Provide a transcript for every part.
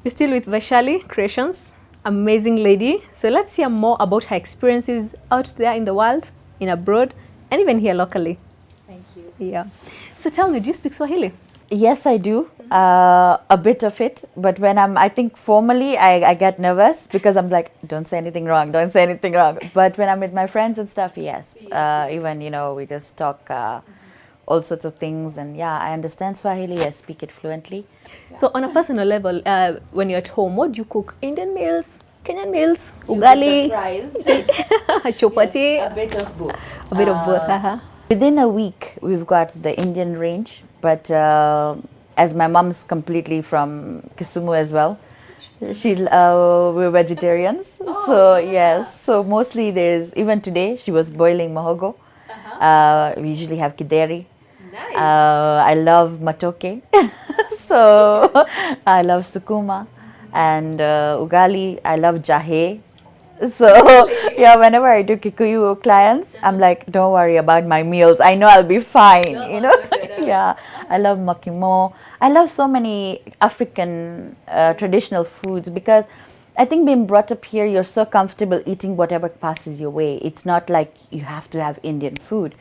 We're still with Vaishali Creations, amazing lady. So let's hear more about her experiences out there in the world, in abroad, and even here locally. Thank you. Yeah. So tell me, do you speak Swahili? Yes, I do. A bit of it. But when I think formally, I get nervous because I'm like, don't say anything wrong, don't say anything wrong. But when I'm with my friends and stuff, yes. Even, we just talk all sorts of things. And yeah, I understand Swahili, I speak it fluently. So on a personal level, when you're at home, what do you cook? Indian meals, Kenyan meals, You'll be ugali, surprised. chapati, Yes, a bit of both. a bit of both. Uh-huh. Within a week, we've got the Indian range, but as my mom's completely from Kisumu as well, we're vegetarians. So yes, so mostly there's even today she was boiling mohogo. We usually have kideri. Nice. I love matoke, so I love sukuma and ugali. I love jahe. So yeah, whenever I do Kikuyu clients, I'm like, don't worry about my meals. I know I'll be fine. Yeah, I love makimo. I love so many African traditional foods because I think being brought up here, you're so comfortable eating whatever passes your way. It's not like you have to have Indian food.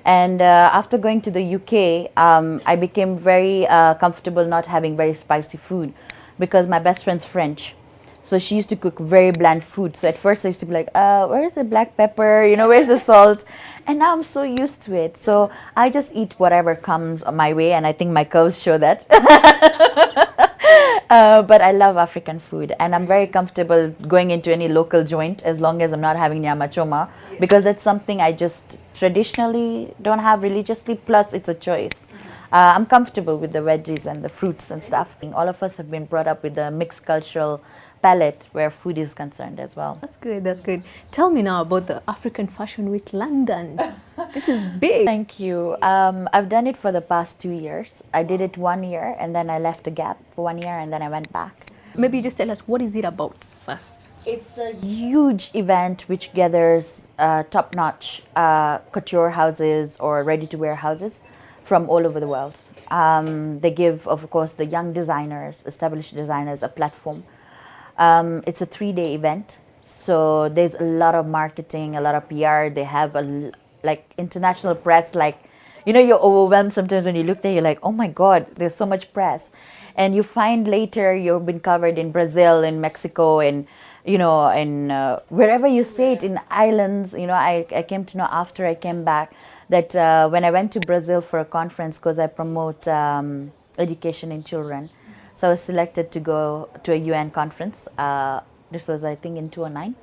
And after going to the UK, I became very comfortable not having very spicy food because my best friend's French. So she used to cook very bland food. So at first I used to be like, where's the black pepper? Where's the salt? And now I'm so used to it. So I just eat whatever comes my way. And I think my curves show that. But I love African food. And I'm very comfortable going into any local joint as long as I'm not having nyama choma. Because that's something I just traditionally don't have religiously. Plus, it's a choice. I'm comfortable with the veggies and the fruits and stuff. All of us have been brought up with a mixed cultural palette where food is concerned as well. That's good, that's good. Tell me now about the African Fashion Week London. This is big. Thank you. I've done it for the past 2 years. I did it 1 year and then I left a gap for 1 year and then I went back. Maybe just tell us, what is it about first? It's a huge event which gathers top-notch couture houses or ready-to-wear houses from all over the world. They give, of course, the young designers, established designers, a platform. It's a 3-day event, so there's a lot of marketing, a lot of PR. They have international press. You're overwhelmed sometimes when you look there. You're like, oh my God, there's so much press, and you find later you've been covered in Brazil, in Mexico, and wherever you say it, in islands. I came to know after I came back that when I went to Brazil for a conference, because I promote education in children. So I was selected to go to a UN conference. This was, I think, in 2009.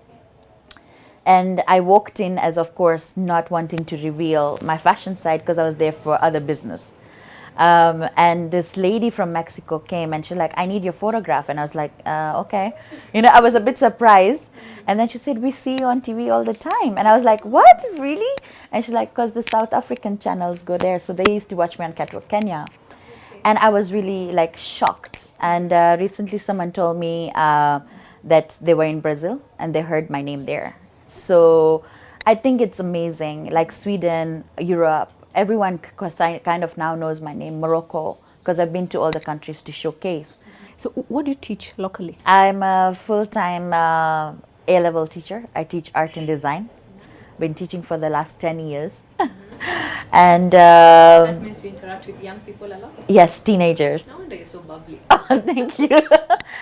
And I walked in as, of course, not wanting to reveal my fashion side because I was there for other business. And this lady from Mexico came and she's like, I need your photograph. And I was like, okay. I was a bit surprised. And then she said, we see you on TV all the time. And I was like, what, really? And she's like, because the South African channels go there. So they used to watch me on Catwalk Kenya. And I was really shocked. And recently someone told me that they were in Brazil and they heard my name there. So I think it's amazing. Like Sweden, Europe, everyone kind of now knows my name. Morocco, because I've been to all the countries to showcase. So what do you teach locally? I'm a full-time A-level teacher. I teach art and design. Been teaching for the last 10 years. And that means you interact with young people a lot? Yes, teenagers. No wonder you're so bubbly. Oh, thank you.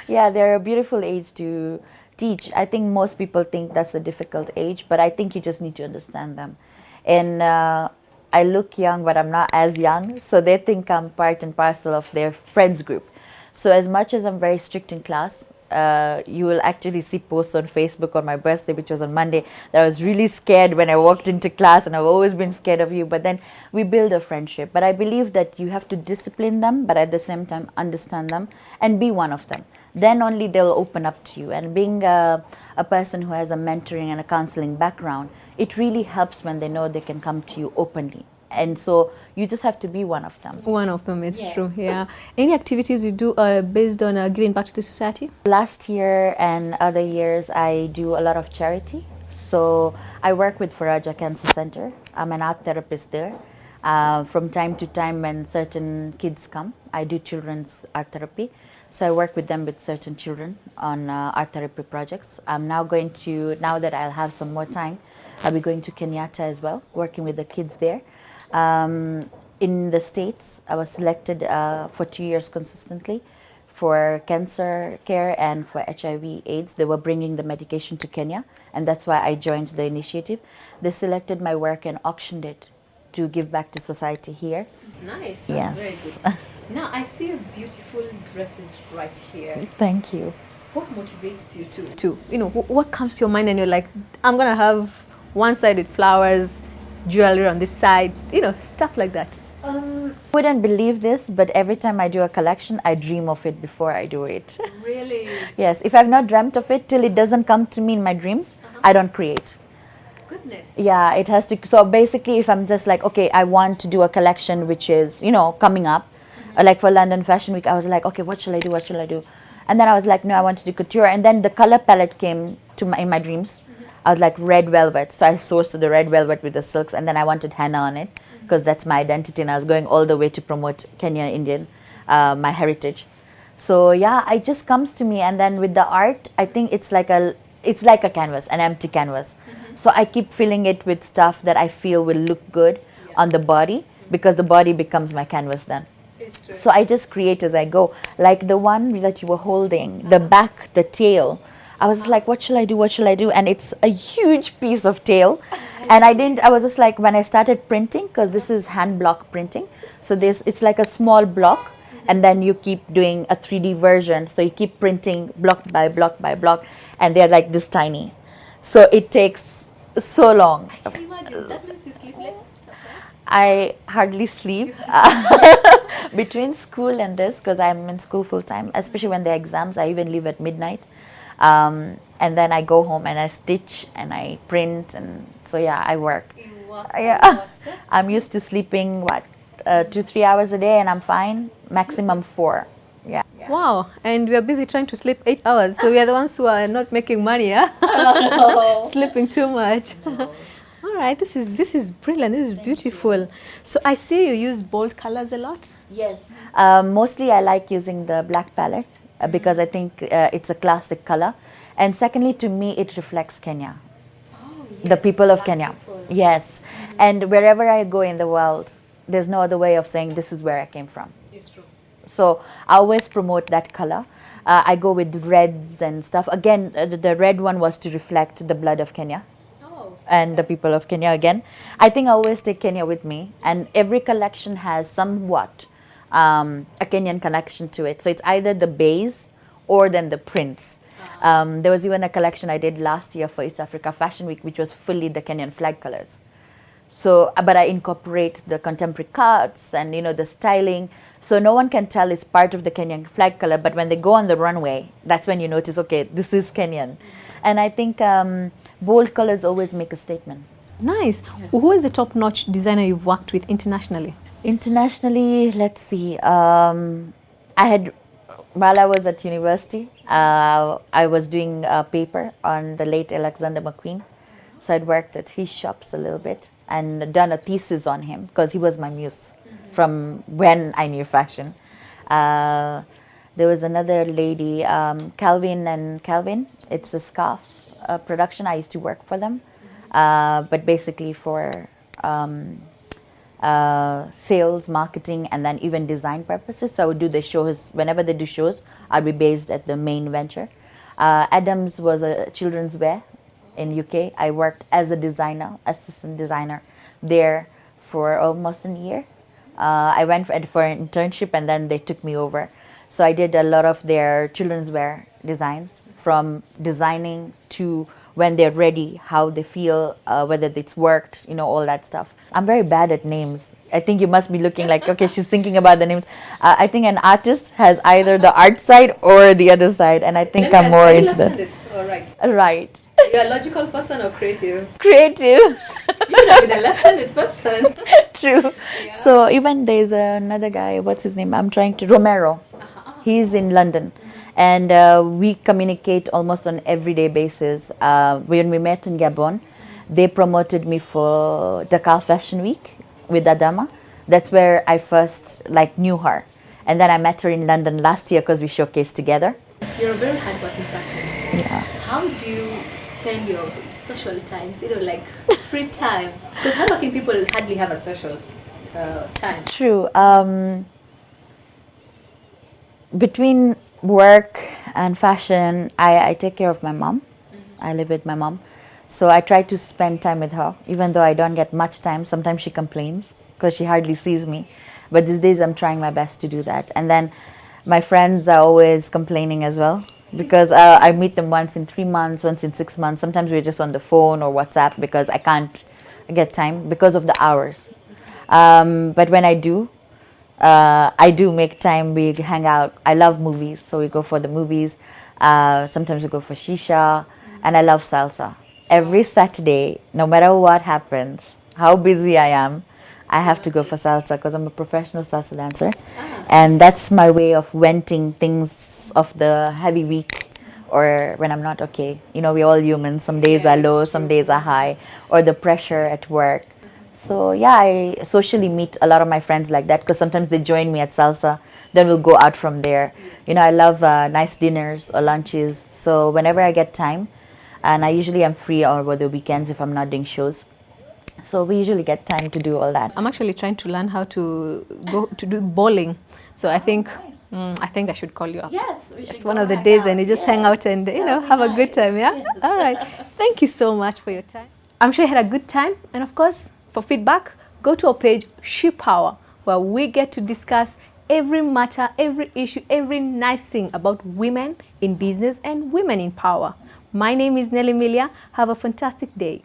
Yeah, they're a beautiful age to teach. I think most people think that's a difficult age, but I think you just need to understand them. And I look young, but I'm not as young, so they think I'm part and parcel of their friends group. So as much as I'm very strict in class, you will actually see posts on Facebook on my birthday, which was on Monday, that I was really scared when I walked into class, and I've always been scared of you. But then we build a friendship. But I believe that you have to discipline them, but at the same time understand them and be one of them. Then only they'll open up to you. And being a person who has a mentoring and a counseling background, it really helps when they know they can come to you openly. And so you just have to be one of them. One of them, it's true, yeah. Any activities you do based on giving back to the society? Last year and other years, I do a lot of charity. So I work with Faraja Cancer Center. I'm an art therapist there. From time to time when certain kids come, I do children's art therapy. So I work with them with certain children on art therapy projects. I'm now going to, now that I'll have some more time, I'll be going to Kenyatta as well, working with the kids there. In the States, I was selected for 2 years consistently for cancer care and for HIV AIDS. They were bringing the medication to Kenya, and that's why I joined the initiative. They selected my work and auctioned it to give back to society here. Nice. That's Yes. very good. Now I see beautiful dresses right here. Thank you. What motivates you to what comes to your mind and you're like, I'm gonna have one side with flowers, jewelry on this side, stuff like that. Wouldn't believe this, but every time I do a collection, I dream of it before I do it. Really? Yes, if I've not dreamt of it till it doesn't come to me in my dreams, I don't create. Goodness. Yeah, it has to. So basically, if I'm just like, okay, I want to do a collection which is, coming up, like for London Fashion Week, I was like, okay, what shall I do? What shall I do? And then I was like, no, I want to do couture. And then the color palette came to in my dreams. I was like, red velvet. So I sourced the red velvet with the silks, and then I wanted henna on it because that's my identity. And I was going all the way to promote Kenya Indian, my heritage. So yeah, it just comes to me. And then with the art, I think it's like a canvas, an empty canvas. So I keep filling it with stuff that I feel will look good on the body, because the body becomes my canvas then. So I just create as I go. Like the one that you were holding, the back, the tail. I was like, what shall I do? What shall I do? And it's a huge piece of tail. And I was just like, when I started printing, because this is hand block printing. So it's like a small block, and then you keep doing a 3D version. So you keep printing block by block by block, and they're like this tiny. So it takes so long. Imagine, that means you sleep less. I hardly sleep between school and this, because I'm in school full time, especially when there are exams. I even leave at midnight. And then I go home and I stitch and I print, and so yeah, I work. Yeah, I'm used to sleeping 2-3 hours a day, and I'm fine. Maximum 4. Yeah. Wow, and we are busy trying to sleep 8 hours, so we are the ones who are not making money, yeah? Sleeping too much. All right, this is brilliant. This is beautiful. So I see you use bold colors a lot. Yes. Mostly I like using the black palette because I think it's a classic color. And secondly, to me, it reflects Kenya. Oh, yes, the people of Kenya. People. Yes. And wherever I go in the world, there's no other way of saying this is where I came from. It's true. So I always promote that color. I go with reds and stuff. Again, the red one was to reflect the blood of Kenya. And the people of Kenya again. I think I always take Kenya with me, and every collection has somewhat a Kenyan connection to it. So it's either the base or then the prints. There was even a collection I did last year for East Africa Fashion Week, which was fully the Kenyan flag colors. So, but I incorporate the contemporary cuts and the styling. So no one can tell it's part of the Kenyan flag color, but when they go on the runway, that's when you notice, okay, this is Kenyan. And I think bold colors always make a statement. Nice. Yes. Who is the top-notch designer you've worked with internationally? Internationally, let's see. While I was at university, I was doing a paper on the late Alexander McQueen. So I'd worked at his shops a little bit and done a thesis on him because he was my muse from when I knew fashion. There was another lady, Calvin and Calvin. It's a scarf production. I used to work for them, but basically for sales, marketing, and then even design purposes. So I would do the shows. Whenever they do shows, I'll be based at the main venture. Adams was a children's wear in UK. I worked as a designer, assistant designer there for almost a year. I went for an internship and then they took me over. So I did a lot of their children's wear designs, from designing to when they're ready, how they feel, whether it's worked, all that stuff. I'm very bad at names. I think you must be looking like, okay, she's thinking about the names. I think an artist has either the art side or the other side, and I think I'm more into the... Oh, right. Right. You're a logical person or creative? Creative. You're not with a left-handed person. True. Yeah. So even there's another guy, what's his name? Romero. He's in London. And we communicate almost on everyday basis. When we met in Gabon, they promoted me for Dakar Fashion Week with Adama. That's where I first knew her. And then I met her in London last year because we showcased together. You're a very hardworking person. Yeah. How do you spend your social times? Like free time? Because hardworking people hardly have a social time. True. Between work and fashion, I take care of my mom. I live with my mom. So I try to spend time with her, even though I don't get much time. Sometimes she complains because she hardly sees me. But these days I'm trying my best to do that. And then my friends are always complaining as well because I meet them once in 3 months, once in 6 months. Sometimes we're just on the phone or WhatsApp because I can't get time because of the hours. But when I do make time. We hang out. I love movies, so we go for the movies. Sometimes we go for shisha, and I love salsa. Every Saturday, no matter what happens, how busy I am, I have to go for salsa because I'm a professional salsa dancer, and that's my way of venting things of the heavy week or when I'm not okay. We're all human. Some days are low, some days are high, or the pressure at work. So yeah, I socially meet a lot of my friends like that because sometimes they join me at salsa. Then we'll go out from there. I love nice dinners or lunches. So whenever I get time, and I usually am free over the weekends if I'm not doing shows. So we usually get time to do all that. I'm actually trying to learn how to go to do bowling. So I think I think I should call you up. Yes, we should It's go one of the hang days out. and you just hang out and have a good time, yeah? All right. Thank you so much for your time. I'm sure you had a good time, and of course, for feedback, go to our page She Power, where we get to discuss every matter, every issue, every nice thing about women in business and women in power. My name is Nelly Milia. Have a fantastic day.